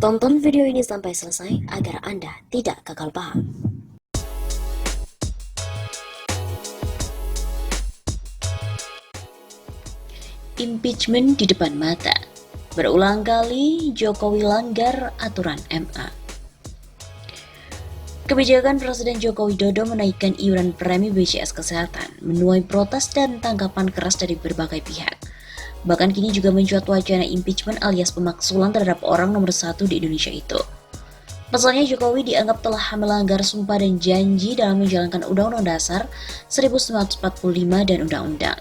Tonton video ini sampai selesai agar Anda tidak gagal paham. Impeachment di depan mata. Berulang kali Jokowi langgar aturan MA. Kebijakan Presiden Joko Widodo menaikkan iuran premi BPJS Kesehatan menuai protes dan tanggapan keras dari berbagai pihak. Bahkan kini juga mencuat wacana impeachment alias pemaksulan terhadap orang nomor 1 di Indonesia itu. Pasalnya Jokowi dianggap telah melanggar sumpah dan janji dalam menjalankan Undang-Undang Dasar 1945 dan Undang-Undang.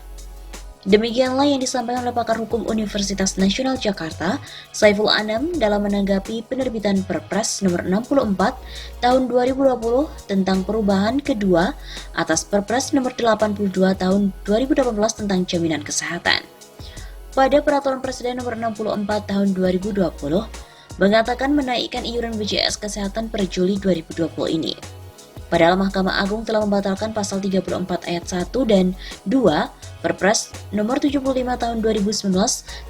Demikianlah yang disampaikan oleh pakar hukum Universitas Nasional Jakarta, Saiful Anam, dalam menanggapi penerbitan Perpres nomor 64 tahun 2020 tentang perubahan kedua atas Perpres nomor 82 tahun 2018 tentang jaminan kesehatan. Pada Peraturan Presiden nomor 64 tahun 2020, mengatakan menaikkan iuran BPJS Kesehatan per Juli 2020 ini. Padahal Mahkamah Agung telah membatalkan pasal 34 ayat 1 dan 2 Perpres nomor 75 tahun 2019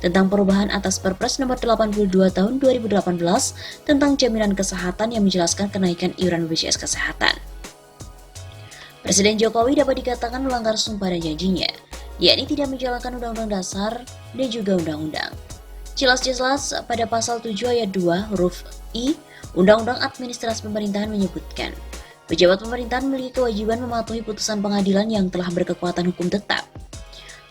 tentang perubahan atas Perpres nomor 82 tahun 2018 tentang jaminan kesehatan yang menjelaskan kenaikan iuran BPJS Kesehatan. Presiden Jokowi dapat dikatakan melanggar sumpah dan janjinya, yakni tidak menjalankan Undang-Undang Dasar dan juga Undang-Undang. Jelas-jelas pada pasal 7 ayat 2 huruf I Undang-Undang Administrasi Pemerintahan menyebutkan, pejabat pemerintahan memiliki kewajiban mematuhi putusan pengadilan yang telah berkekuatan hukum tetap.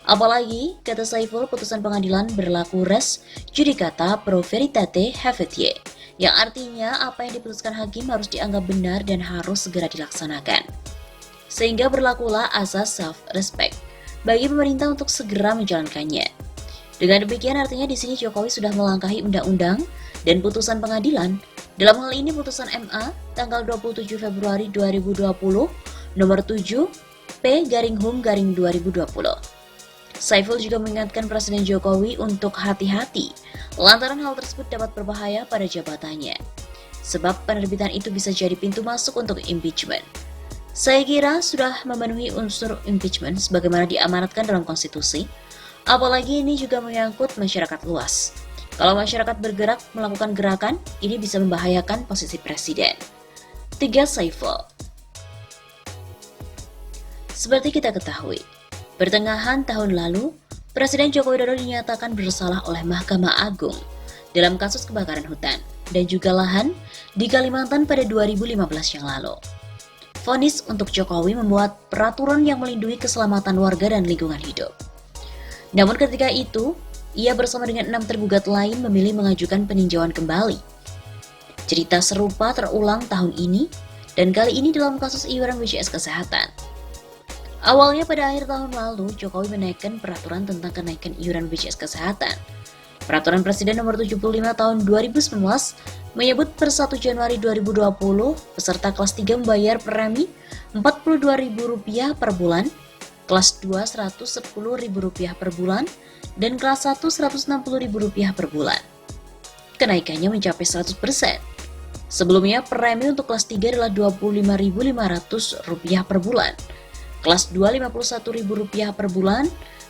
Apalagi, kata Saiful, putusan pengadilan berlaku res judicata pro veritate habetie, yang artinya apa yang diputuskan hakim harus dianggap benar dan harus segera dilaksanakan. Sehingga berlakulah asas self-respect bagi pemerintah untuk segera menjalankannya. Dengan demikian artinya di sini Jokowi sudah melangkahi undang-undang dan putusan pengadilan. Dalam hal ini putusan MA tanggal 27 Februari 2020 nomor 7 P/Hum/2020. Saiful juga mengingatkan Presiden Jokowi untuk hati-hati lantaran hal tersebut dapat berbahaya pada jabatannya. Sebab penerbitan itu bisa jadi pintu masuk untuk impeachment. Saya kira sudah memenuhi unsur impeachment sebagaimana diamanatkan dalam konstitusi. Apalagi ini juga menyangkut masyarakat luas. Kalau masyarakat bergerak melakukan gerakan, ini bisa membahayakan posisi presiden. 3. Saiful. Seperti kita ketahui, pertengahan tahun lalu, Presiden Joko Widodo dinyatakan bersalah oleh Mahkamah Agung dalam kasus kebakaran hutan dan juga lahan di Kalimantan pada 2015 yang lalu. Vonis untuk Jokowi membuat peraturan yang melindungi keselamatan warga dan lingkungan hidup. Namun ketika itu, ia bersama dengan 6 tergugat lain memilih mengajukan peninjauan kembali. Cerita serupa terulang tahun ini, dan kali ini dalam kasus iuran BPJS Kesehatan. Awalnya pada akhir tahun lalu, Jokowi menaikkan peraturan tentang kenaikan iuran BPJS Kesehatan. Peraturan Presiden nomor 75 tahun 2019 menyebut per 1 Januari 2020, peserta kelas 3 membayar premi Rp42.000 per bulan, kelas 2 Rp110.000 per bulan, dan kelas 1 Rp160.000 per bulan. Kenaikannya mencapai 100%. Sebelumnya premi untuk kelas 3 adalah Rp25.500 per bulan, kelas 2 Rp51.000 per bulan,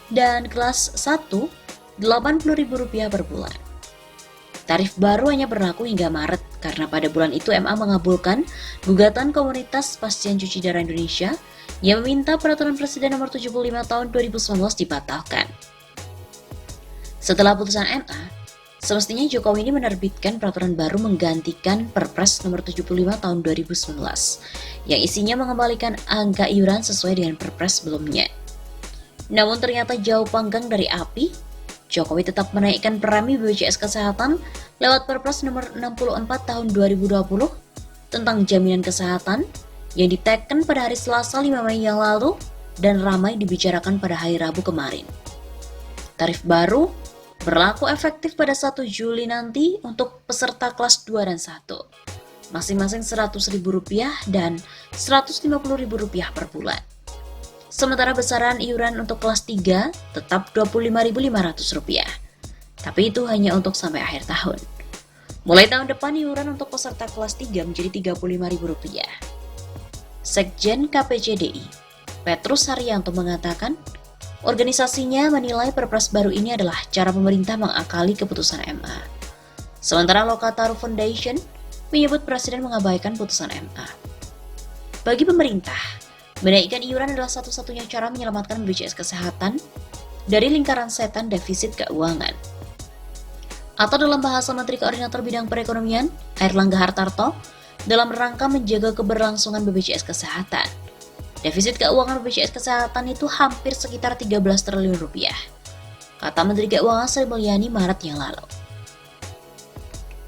dan kelas 1 Rp80.000 per bulan. Tarif baru hanya berlaku hingga Maret karena pada bulan itu MA mengabulkan gugatan komunitas pasien cuci darah Indonesia yang meminta peraturan Presiden nomor 75 tahun 2019 dibatalkan. Setelah putusan MA, semestinya Jokowi ini menerbitkan peraturan baru menggantikan Perpres nomor 75 tahun 2019 yang isinya mengembalikan angka iuran sesuai dengan Perpres sebelumnya. Namun ternyata jauh panggang dari api, Jokowi tetap menaikkan premi BPJS Kesehatan lewat Perpres nomor 64 tahun 2020 tentang jaminan kesehatan yang diteken pada hari Selasa 5 Mei yang lalu dan ramai dibicarakan pada hari Rabu kemarin. Tarif baru berlaku efektif pada 1 Juli nanti untuk peserta kelas 2 dan 1, masing-masing Rp100.000 dan Rp150.000 per bulan. Sementara besaran iuran untuk kelas 3 tetap Rp25.500, tapi itu hanya untuk sampai akhir tahun. Mulai tahun depan iuran untuk peserta kelas 3 menjadi Rp35.000. Sekjen KPCDI, Petrus Haryanto mengatakan, organisasinya menilai Perpres baru ini adalah cara pemerintah mengakali keputusan MA. Sementara Lokataru Foundation menyebut Presiden mengabaikan putusan MA. Bagi pemerintah, menaikkan iuran adalah satu-satunya cara menyelamatkan BPJS Kesehatan dari lingkaran setan defisit keuangan. Atau dalam bahasa Menteri Koordinator Bidang Perekonomian, Airlangga Hartarto, dalam rangka menjaga keberlangsungan BPJS Kesehatan. Defisit keuangan BPJS Kesehatan itu hampir sekitar 13 triliun rupiah, kata Menteri Keuangan Sri Mulyani Maret yang lalu.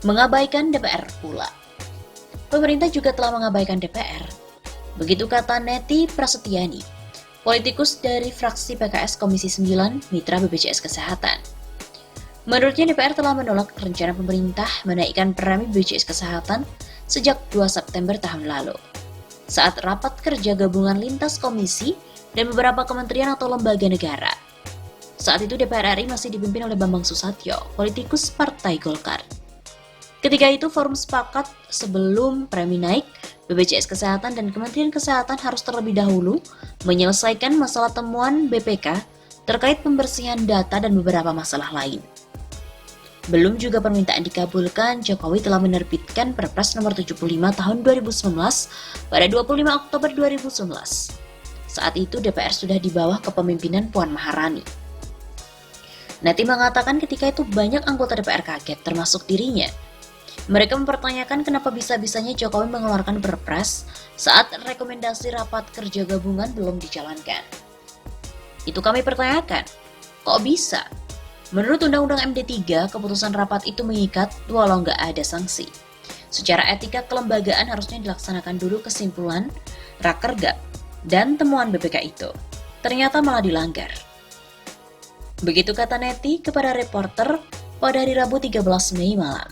Mengabaikan DPR pula. Pemerintah juga telah mengabaikan DPR. Begitu kata Neti Prasetyani, politikus dari fraksi PKS Komisi 9 Mitra BPJS Kesehatan. Menurutnya DPR telah menolak rencana pemerintah menaikkan premi BPJS Kesehatan sejak 2 September tahun lalu. Saat rapat kerja gabungan lintas komisi dan beberapa kementerian atau lembaga negara. Saat itu DPR RI masih dipimpin oleh Bambang Susatyo, politikus Partai Golkar. Ketika itu forum sepakat sebelum premi naik, BPJS Kesehatan dan Kementerian Kesehatan harus terlebih dahulu menyelesaikan masalah temuan BPK terkait pembersihan data dan beberapa masalah lain. Belum juga permintaan dikabulkan, Jokowi telah menerbitkan Perpres nomor 75 tahun 2019 pada 25 Oktober 2019. Saat itu DPR sudah di bawah kepemimpinan Puan Maharani. Neti mengatakan ketika itu banyak anggota DPR kaget, termasuk dirinya. Mereka mempertanyakan kenapa bisa-bisanya Jokowi mengeluarkan Perpres saat rekomendasi rapat kerja gabungan belum dijalankan. Itu kami pertanyakan, kok bisa? Menurut Undang-Undang MD3, keputusan rapat itu mengikat walau nggak ada sanksi. Secara etika kelembagaan harusnya dilaksanakan dulu kesimpulan, rakergap, dan temuan BPK itu. Ternyata malah dilanggar. Begitu kata Neti kepada reporter pada hari Rabu 13 Mei malam.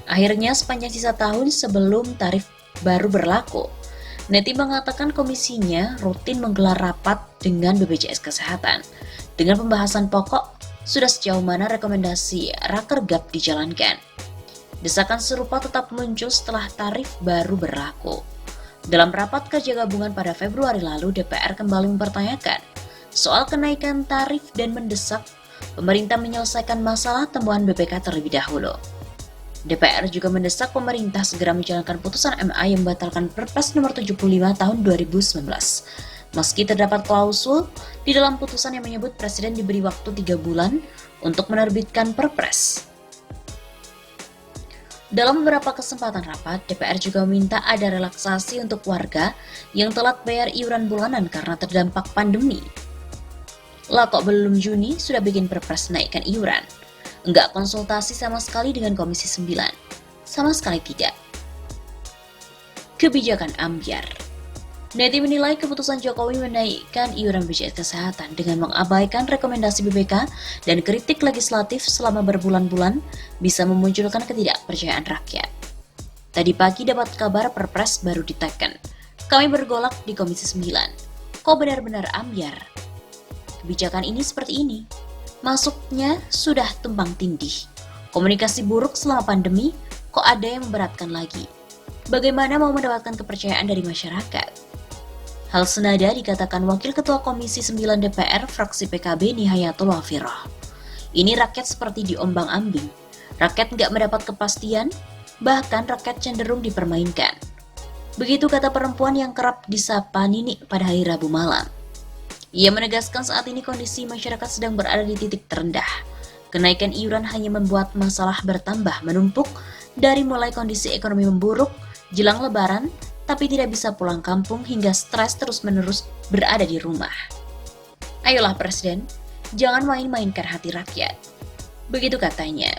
Akhirnya sepanjang sisa tahun sebelum tarif baru berlaku, Neti mengatakan komisinya rutin menggelar rapat dengan BPJS Kesehatan dengan pembahasan pokok sudah sejauh mana rekomendasi rakergap dijalankan. Desakan serupa tetap muncul setelah tarif baru berlaku. Dalam rapat kerja gabungan pada Februari lalu, DPR kembali mempertanyakan soal kenaikan tarif dan mendesak pemerintah menyelesaikan masalah temuan BPK terlebih dahulu. DPR juga mendesak pemerintah segera menjalankan putusan MA yang membatalkan Perpres nomor 75 tahun 2019. Meski terdapat klausul di dalam putusan yang menyebut Presiden diberi waktu 3 bulan untuk menerbitkan Perpres. Dalam beberapa kesempatan rapat, DPR juga meminta ada relaksasi untuk warga yang telat bayar iuran bulanan karena terdampak pandemi. Lah kok belum Juni sudah bikin Perpres naikkan iuran? Enggak konsultasi sama sekali dengan Komisi 9. Sama sekali tidak. Kebijakan ambyar. Neti menilai keputusan Jokowi menaikkan iuran BPJS Kesehatan dengan mengabaikan rekomendasi BPK dan kritik legislatif selama berbulan-bulan bisa memunculkan ketidakpercayaan rakyat. Tadi pagi dapat kabar Perpres baru diteken. Kami bergolak di Komisi 9. Kok benar-benar ambyar? Kebijakan ini seperti ini. Masuknya sudah tumpang tindih. Komunikasi buruk selama pandemi, kok ada yang memberatkan lagi. Bagaimana mau mendapatkan kepercayaan dari masyarakat? Hal senada dikatakan Wakil Ketua Komisi 9 DPR fraksi PKB Nihayatul Wafiroh. Ini rakyat seperti diombang-ambing. Rakyat nggak mendapat kepastian, bahkan rakyat cenderung dipermainkan. Begitu kata perempuan yang kerap disapa Nini pada hari Rabu malam. Ia menegaskan saat ini kondisi masyarakat sedang berada di titik terendah. Kenaikan iuran hanya membuat masalah bertambah menumpuk dari mulai kondisi ekonomi memburuk, jelang lebaran, tapi tidak bisa pulang kampung hingga stres terus-menerus berada di rumah. Ayolah Presiden, jangan main-mainkan hati rakyat. Begitu katanya.